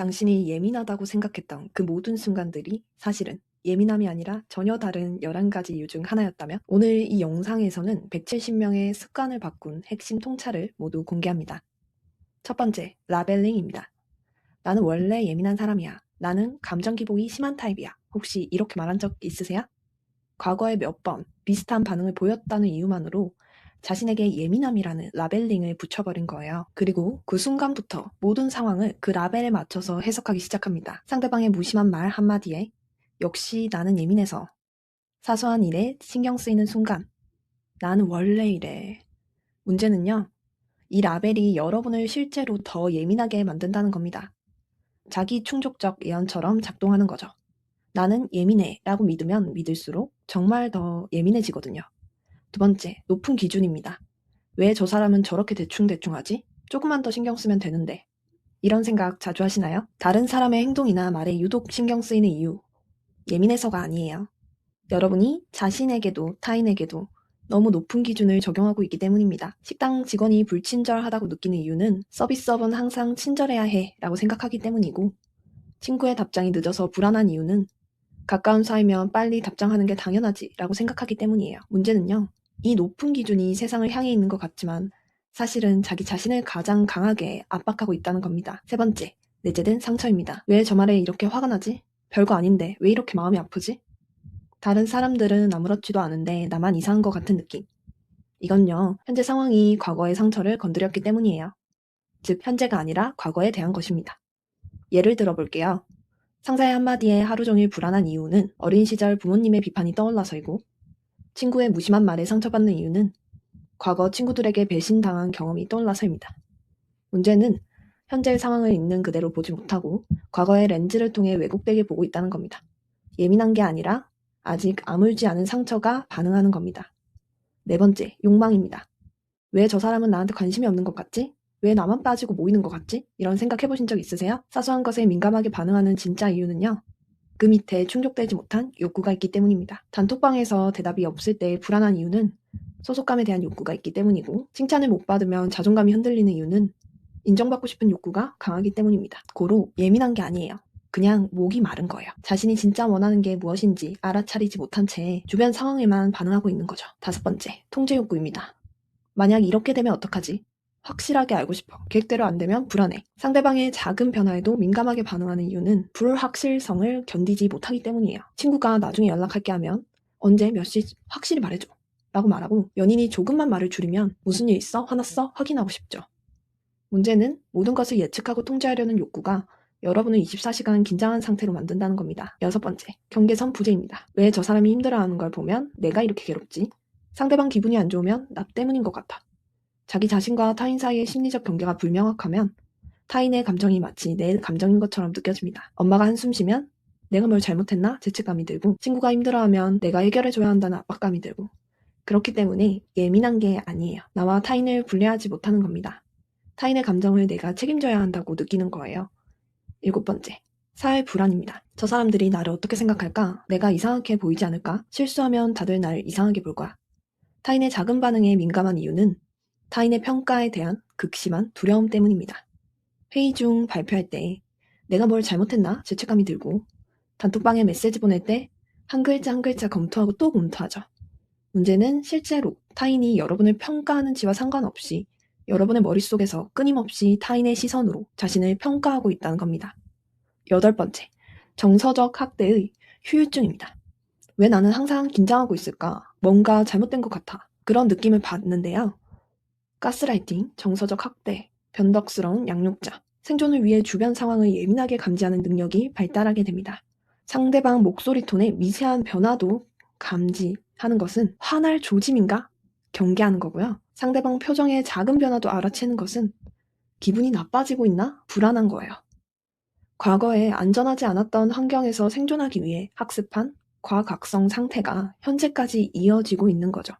당신이 예민하다고 생각했던 그 모든 순간들이 사실은 예민함이 아니라 전혀 다른 11가지 이유 중 하나였다면? 오늘 이 영상에서는 170명의 습관을 바꾼 핵심 통찰을 모두 공개합니다. 첫 번째, 라벨링입니다. 나는 원래 예민한 사람이야. 나는 감정 기복이 심한 타입이야. 혹시 이렇게 말한 적 있으세요? 과거에 몇 번 비슷한 반응을 보였다는 이유만으로 자신에게 예민함이라는 라벨링을 붙여버린 거예요. 그리고 그 순간부터 모든 상황을 그 라벨에 맞춰서 해석하기 시작합니다. 상대방의 무심한 말 한마디에 역시 나는 예민해서 사소한 일에 신경 쓰이는 순간 나는 원래 이래. 문제는요, 이 라벨이 여러분을 실제로 더 예민하게 만든다는 겁니다. 자기 충족적 예언처럼 작동하는 거죠. 나는 예민해 라고 믿으면 믿을수록 정말 더 예민해지거든요. 두 번째, 높은 기준입니다. 왜 저 사람은 저렇게 대충대충 하지? 조금만 더 신경 쓰면 되는데. 이런 생각 자주 하시나요? 다른 사람의 행동이나 말에 유독 신경 쓰이는 이유, 예민해서가 아니에요. 여러분이 자신에게도 타인에게도 너무 높은 기준을 적용하고 있기 때문입니다. 식당 직원이 불친절하다고 느끼는 이유는 서비스업은 항상 친절해야 해 라고 생각하기 때문이고, 친구의 답장이 늦어서 불안한 이유는 가까운 사이면 빨리 답장하는 게 당연하지 라고 생각하기 때문이에요. 문제는요, 이 높은 기준이 세상을 향해 있는 것 같지만 사실은 자기 자신을 가장 강하게 압박하고 있다는 겁니다. 세 번째, 내재된 상처입니다. 왜 저 말에 이렇게 화가 나지? 별거 아닌데 왜 이렇게 마음이 아프지? 다른 사람들은 아무렇지도 않은데 나만 이상한 것 같은 느낌. 이건요, 현재 상황이 과거의 상처를 건드렸기 때문이에요. 즉, 현재가 아니라 과거에 대한 것입니다. 예를 들어 볼게요. 상사의 한마디에 하루 종일 불안한 이유는 어린 시절 부모님의 비판이 떠올라서이고, 친구의 무심한 말에 상처받는 이유는 과거 친구들에게 배신당한 경험이 떠올라서입니다. 문제는 현재의 상황을 있는 그대로 보지 못하고 과거의 렌즈를 통해 왜곡되게 보고 있다는 겁니다. 예민한 게 아니라 아직 아물지 않은 상처가 반응하는 겁니다. 네 번째, 욕망입니다. 왜 저 사람은 나한테 관심이 없는 것 같지? 왜 나만 빠지고 모이는 것 같지? 이런 생각 해보신 적 있으세요? 사소한 것에 민감하게 반응하는 진짜 이유는요, 그 밑에 충족되지 못한 욕구가 있기 때문입니다. 단톡방에서 대답이 없을 때 불안한 이유는 소속감에 대한 욕구가 있기 때문이고, 칭찬을 못 받으면 자존감이 흔들리는 이유는 인정받고 싶은 욕구가 강하기 때문입니다. 고로 예민한 게 아니에요. 그냥 목이 마른 거예요. 자신이 진짜 원하는 게 무엇인지 알아차리지 못한 채 주변 상황에만 반응하고 있는 거죠. 다섯 번째, 통제 욕구입니다. 만약 이렇게 되면 어떡하지? 확실하게 알고 싶어. 계획대로 안 되면 불안해. 상대방의 작은 변화에도 민감하게 반응하는 이유는 불확실성을 견디지 못하기 때문이에요. 친구가 나중에 연락할게 하면 언제 몇 시 확실히 말해줘 라고 말하고, 연인이 조금만 말을 줄이면 무슨 일 있어? 화났어? 확인하고 싶죠. 문제는 모든 것을 예측하고 통제하려는 욕구가 여러분을 24시간 긴장한 상태로 만든다는 겁니다. 여섯 번째, 경계선 부재입니다. 왜 저 사람이 힘들어하는 걸 보면 내가 이렇게 괴롭지? 상대방 기분이 안 좋으면 나 때문인 것 같아. 자기 자신과 타인 사이의 심리적 경계가 불명확하면 타인의 감정이 마치 내 감정인 것처럼 느껴집니다. 엄마가 한숨 쉬면 내가 뭘 잘못했나 죄책감이 들고, 친구가 힘들어하면 내가 해결해줘야 한다는 압박감이 들고, 그렇기 때문에 예민한 게 아니에요. 나와 타인을 분리하지 못하는 겁니다. 타인의 감정을 내가 책임져야 한다고 느끼는 거예요. 일곱 번째, 사회 불안입니다. 저 사람들이 나를 어떻게 생각할까? 내가 이상하게 보이지 않을까? 실수하면 다들 날 이상하게 볼 거야. 타인의 작은 반응에 민감한 이유는 타인의 평가에 대한 극심한 두려움 때문입니다. 회의 중 발표할 때 내가 뭘 잘못했나 죄책감이 들고, 단톡방에 메시지 보낼 때 한 글자 한 글자 검토하고 또 검토하죠. 문제는 실제로 타인이 여러분을 평가하는지와 상관없이 여러분의 머릿속에서 끊임없이 타인의 시선으로 자신을 평가하고 있다는 겁니다. 여덟 번째, 정서적 학대의 후유증입니다. 왜 나는 항상 긴장하고 있을까? 뭔가 잘못된 것 같아. 그런 느낌을 받는데요. 가스라이팅, 정서적 학대, 변덕스러운 양육자, 생존을 위해 주변 상황을 예민하게 감지하는 능력이 발달하게 됩니다. 상대방 목소리 톤의 미세한 변화도 감지하는 것은 화날 조짐인가? 경계하는 거고요. 상대방 표정의 작은 변화도 알아채는 것은 기분이 나빠지고 있나? 불안한 거예요. 과거에 안전하지 않았던 환경에서 생존하기 위해 학습한 과각성 상태가 현재까지 이어지고 있는 거죠.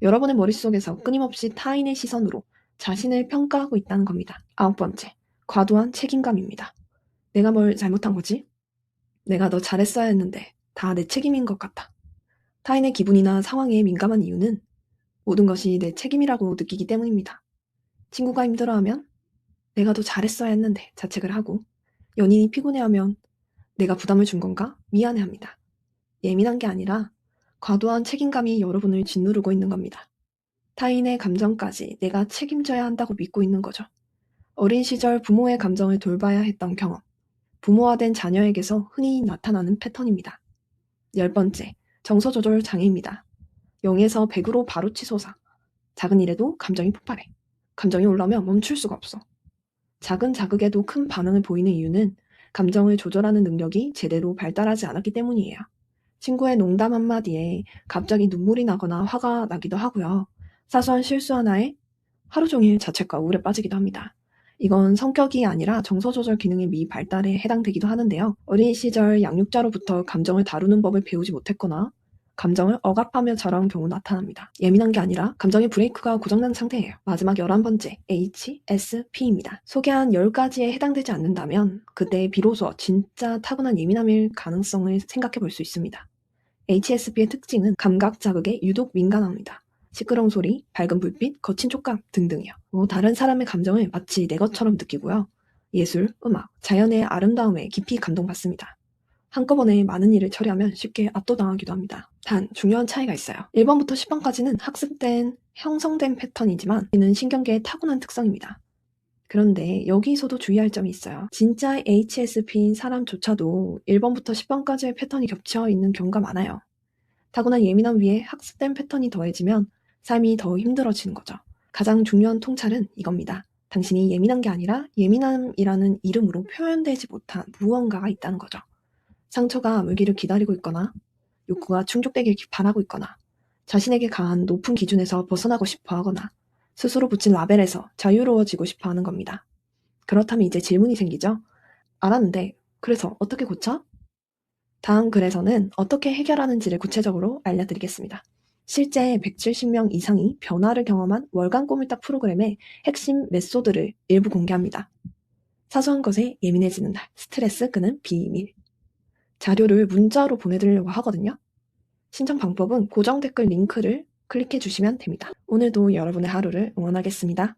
여러분의 머릿속에서 끊임없이 타인의 시선으로 자신을 평가하고 있다는 겁니다. 아홉 번째, 과도한 책임감입니다. 내가 뭘 잘못한 거지? 내가 더 잘했어야 했는데 다 내 책임인 것 같아. 타인의 기분이나 상황에 민감한 이유는 모든 것이 내 책임이라고 느끼기 때문입니다. 친구가 힘들어하면 내가 더 잘했어야 했는데 자책을 하고, 연인이 피곤해하면 내가 부담을 준 건가? 미안해합니다. 예민한 게 아니라 과도한 책임감이 여러분을 짓누르고 있는 겁니다. 타인의 감정까지 내가 책임져야 한다고 믿고 있는 거죠. 어린 시절 부모의 감정을 돌봐야 했던 경험, 부모화된 자녀에게서 흔히 나타나는 패턴입니다. 10번째, 정서조절 장애입니다. 0에서 100으로 바로 치솟아. 작은 일에도 감정이 폭발해. 감정이 올라오면 멈출 수가 없어. 작은 자극에도 큰 반응을 보이는 이유는 감정을 조절하는 능력이 제대로 발달하지 않았기 때문이에요. 친구의 농담 한마디에 갑자기 눈물이 나거나 화가 나기도 하고요. 사소한 실수 하나에 하루 종일 자책과 우울에 빠지기도 합니다. 이건 성격이 아니라 정서조절 기능의 미발달에 해당되기도 하는데요. 어린 시절 양육자로부터 감정을 다루는 법을 배우지 못했거나 감정을 억압하며 자라온 경우 나타납니다. 예민한 게 아니라 감정의 브레이크가 고장난 상태예요. 마지막 11번째, HSP입니다. 소개한 10가지에 해당되지 않는다면 그때 비로소 진짜 타고난 예민함일 가능성을 생각해 볼 수 있습니다. HSP의 특징은 감각 자극에 유독 민감합니다. 시끄러운 소리, 밝은 불빛, 거친 촉감 등등이요. 다른 사람의 감정을 마치 내 것처럼 느끼고요. 예술, 음악, 자연의 아름다움에 깊이 감동받습니다. 한꺼번에 많은 일을 처리하면 쉽게 압도당하기도 합니다. 단, 중요한 차이가 있어요. 1번부터 10번까지는 학습된, 형성된 패턴이지만 이는 신경계의 타고난 특성입니다. 그런데 여기서도 주의할 점이 있어요. 진짜 HSP인 사람조차도 1번부터 10번까지의 패턴이 겹쳐 있는 경우가 많아요. 타고난 예민함 위에 학습된 패턴이 더해지면 삶이 더 힘들어지는 거죠. 가장 중요한 통찰은 이겁니다. 당신이 예민한 게 아니라 예민함이라는 이름으로 표현되지 못한 무언가가 있다는 거죠. 상처가 아물기를 기다리고 있거나 욕구가 충족되길 바라고 있거나 자신에게 강한 높은 기준에서 벗어나고 싶어 하거나 스스로 붙인 라벨에서 자유로워지고 싶어 하는 겁니다. 그렇다면 이제 질문이 생기죠. 알았는데 그래서 어떻게 고쳐? 다음 글에서는 어떻게 해결하는지를 구체적으로 알려드리겠습니다. 실제 170명 이상이 변화를 경험한 월간 꼬물딱 프로그램의 핵심 메소드를 일부 공개합니다. 사소한 것에 예민해지는 날, 스트레스 끄는 비밀. 자료를 문자로 보내드리려고 하거든요. 신청 방법은 고정 댓글 링크를 클릭해 주시면 됩니다. 오늘도 여러분의 하루를 응원하겠습니다.